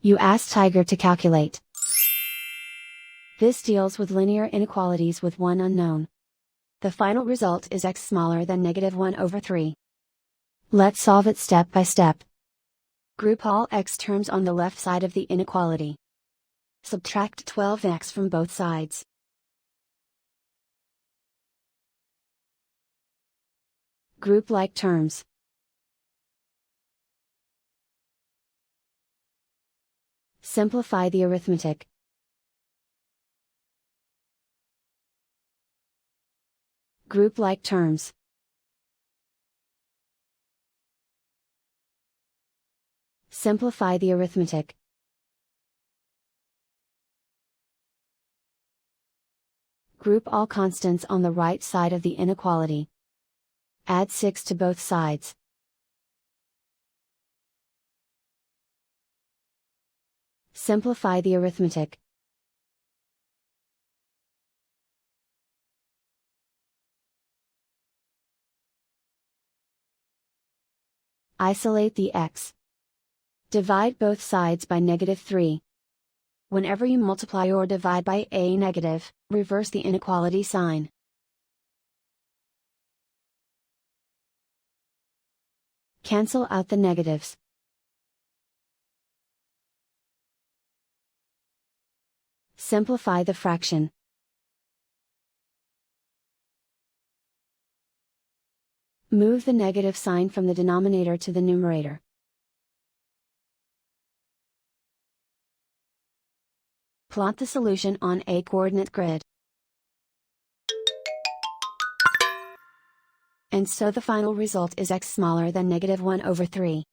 You ask Tiger to calculate. This deals with linear inequalities with one unknown. The final result is x smaller than -1/3. Let's solve it step by step. Group all x terms on the left side of the inequality. Subtract 12x from both sides. Group like terms. Simplify the arithmetic. Group like terms. Simplify the arithmetic. Group all constants on the right side of the inequality. Add 6 to both sides. Simplify the arithmetic. Isolate the x. Divide both sides by -3. Whenever you multiply or divide by a negative, reverse the inequality sign. Cancel out the negatives. Simplify the fraction. Move the negative sign from the denominator to the numerator. Plot the solution on a coordinate grid. And so the final result is x smaller than -1/3.